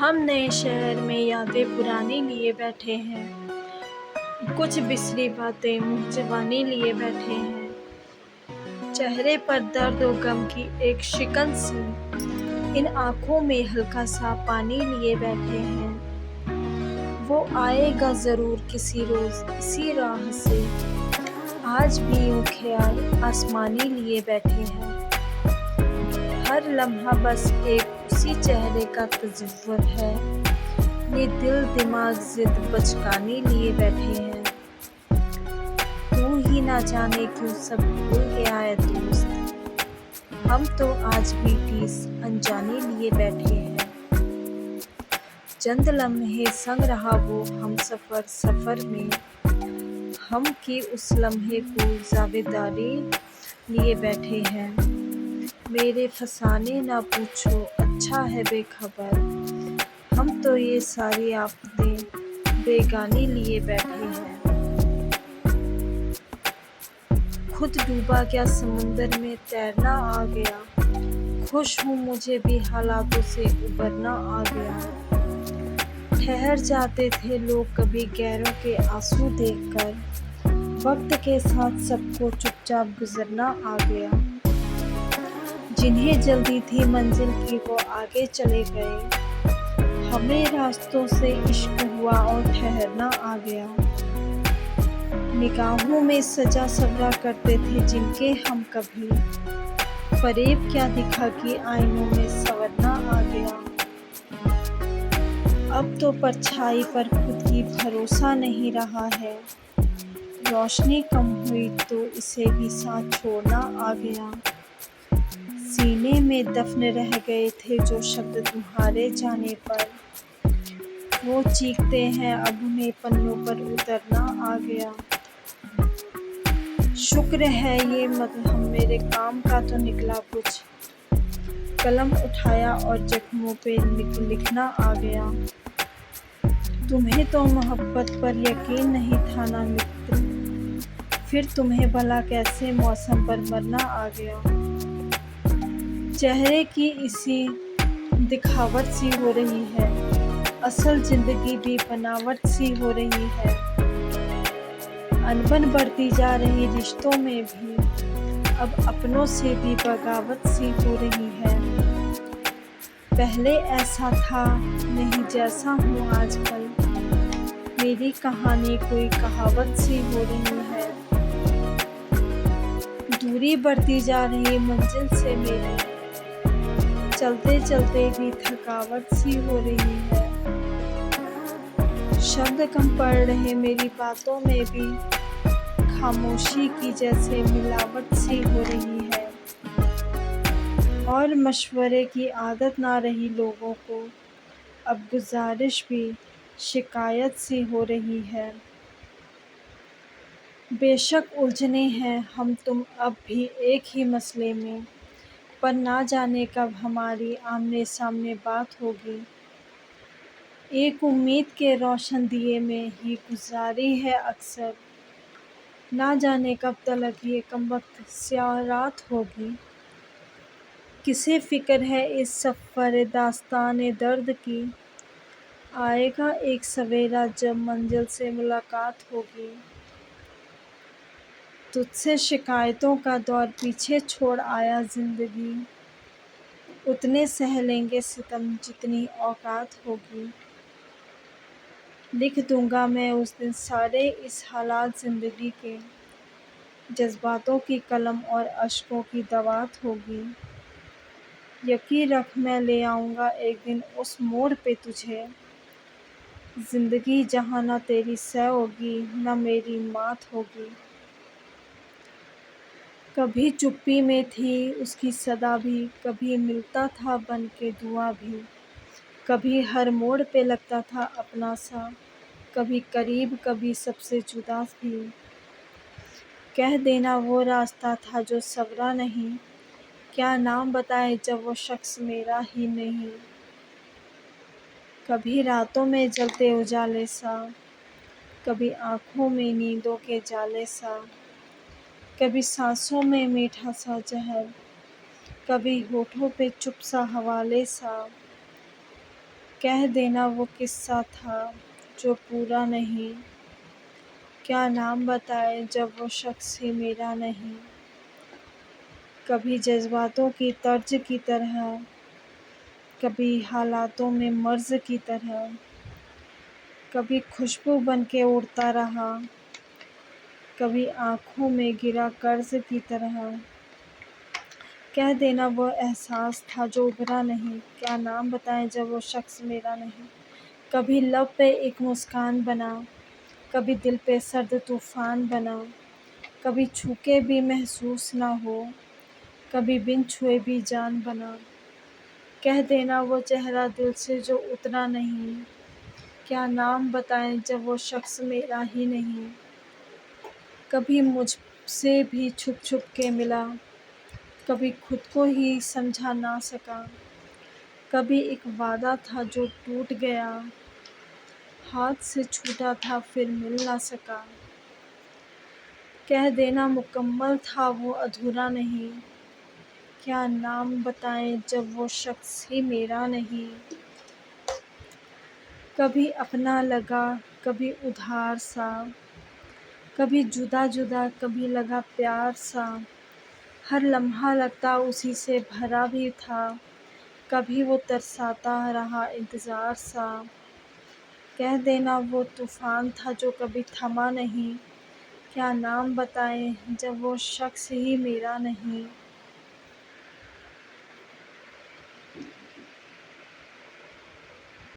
हम नए शहर में यादें पुरानी लिए बैठे हैं। कुछ बिसरी बातें मुँह जबानी लिए बैठे हैं। चेहरे पर दर्द और गम की एक शिकन सी, इन आँखों में हल्का सा पानी लिए बैठे हैं। वो आएगा ज़रूर किसी रोज़ इसी राह से, आज भी यूँ ख्याल आसमानी लिए बैठे हैं। हर लम्हा बस एक उसी चेहरे का तस्वुर है, ये दिल दिमाग जिद बचकाने लिए बैठे हैं। तू ही ना जाने क्यों सब भूल गया है दोस्त, हम तो आज भी टीस अनजाने लिए बैठे हैं। चंद लम्हे संग रहा वो हम सफ़र में, हम की उस लम्हे को जावेदारी लिए बैठे हैं। मेरे फसाने ना पूछो अच्छा है बेखबर, हम तो ये सारी आफतें बेगानी लिए बैठे हैं। खुद डूबा क्या समुंदर में तैरना आ गया, खुश हूँ मुझे भी हालातों से उबरना आ गया। ठहर जाते थे लोग कभी गैरों के आंसू देखकर, वक्त के साथ सबको चुपचाप गुजरना आ गया। जिन्हें जल्दी थी मंजिल की वो आगे चले गए, हमें रास्तों से इश्क हुआ और ठहरना आ गया। निगाहों में सजा सवरा करते थे जिनके हम कभी, फरेब क्या दिखा कि आईनों में संवरना आ गया। अब तो परछाई पर खुद की भरोसा नहीं रहा है, रोशनी कम हुई तो इसे भी साथ छोड़ना आ गया। सीने में दफन रह गए थे जो शब्द तुम्हारे जाने पर, वो चीखते हैं अब उन्हें पन्नों पर उतरना आ गया। शुक्र है ये मरहम मेरे काम का तो निकला कुछ, कलम उठाया और जख्मों पे लिखना आ गया। तुम्हें तो मोहब्बत पर यकीन नहीं था ना मित्र, फिर तुम्हें भला कैसे मौसम पर मरना आ गया। चेहरे की इसी दिखावट सी हो रही है, असल जिंदगी भी बनावट सी हो रही है। अनबन बढ़ती जा रही रिश्तों में भी, अब अपनों से भी बगावत सी हो रही है। पहले ऐसा था नहीं जैसा हूँ आजकल, मेरी कहानी कोई कहावत सी हो रही है। दूरी बढ़ती जा रही मंजिल से मेरी, चलते चलते भी थकावट सी हो रही है। शब्द कम पड़ रहे मेरी बातों में भी, खामोशी की जैसे मिलावट सी हो रही है। और मशवरे की आदत ना रही लोगों को, अब गुजारिश भी शिकायत सी हो रही है। बेशक उलझने हैं हम तुम अब भी एक ही मसले में, पर ना जाने कब हमारी आमने सामने बात होगी। एक उम्मीद के रोशन दिए में ही गुजारी है अक्सर, ना जाने कब तलक ये कमबख्त स्याह रात होगी। किसे फ़िक्र है इस सफ़र दास्ताने दर्द की, आएगा एक सवेरा जब मंजिल से मुलाकात होगी। तुझसे शिकायतों का दौर पीछे छोड़ आया ज़िंदगी, उतने सह लेंगे सितम जितनी औकात होगी। लिख दूंगा मैं उस दिन सारे इस हालात ज़िंदगी के, जज्बातों की कलम और अश्कों की दवात होगी। यकीन रख मैं ले आऊँगा एक दिन उस मोड़ पे तुझे, ज़िंदगी जहाँ ना तेरी सह होगी ना मेरी मात होगी। कभी चुप्पी में थी उसकी सदा भी, कभी मिलता था बन के दुआ भी, कभी हर मोड़ पे लगता था अपना सा, कभी करीब कभी सबसे जुदा भी। कह देना वो रास्ता था जो सवरा नहीं, क्या नाम बताए जब वो शख्स मेरा ही नहीं। कभी रातों में जलते उजाले सा, कभी आँखों में नींदों के जाले सा, कभी सांसों में मीठा सा जहर, कभी होठों पे चुप सा हवाले सा। कह देना वो किस्सा था जो पूरा नहीं, क्या नाम बताएं जब वो शख्स ही मेरा नहीं। कभी जज्बातों की तर्ज की तरह, कभी हालातों में मर्ज़ की तरह, कभी खुशबू बन के उड़ता रहा, कभी आँखों में गिरा कर्ज़ की तरह। कह देना वो एहसास था जो उभरा नहीं, क्या नाम बताएं जब वो शख्स मेरा नहीं। कभी लब पे एक मुस्कान बना, कभी दिल पे सर्द तूफ़ान बना, कभी छू के भी महसूस ना हो, कभी बिन छुए भी जान बना। कह देना वो चेहरा दिल से जो उतरा नहीं, क्या नाम बताएं जब वो शख्स मेरा ही नहीं। कभी मुझसे भी छुप छुप के मिला, कभी खुद को ही समझा ना सका, कभी एक वादा था जो टूट गया, हाथ से छूटा था फिर मिल ना सका। कह देना मुकम्मल था वो अधूरा नहीं, क्या नाम बताएं जब वो शख्स ही मेरा नहीं। कभी अपना लगा, कभी उधार सा, कभी जुदा जुदा, कभी लगा प्यार सा। हर लम्हा लगता उसी से भरा भी था, कभी वो तरसाता रहा इंतज़ार सा। कह देना वो तूफ़ान था जो कभी थमा नहीं, क्या नाम बताएं जब वो शख्स ही मेरा नहीं।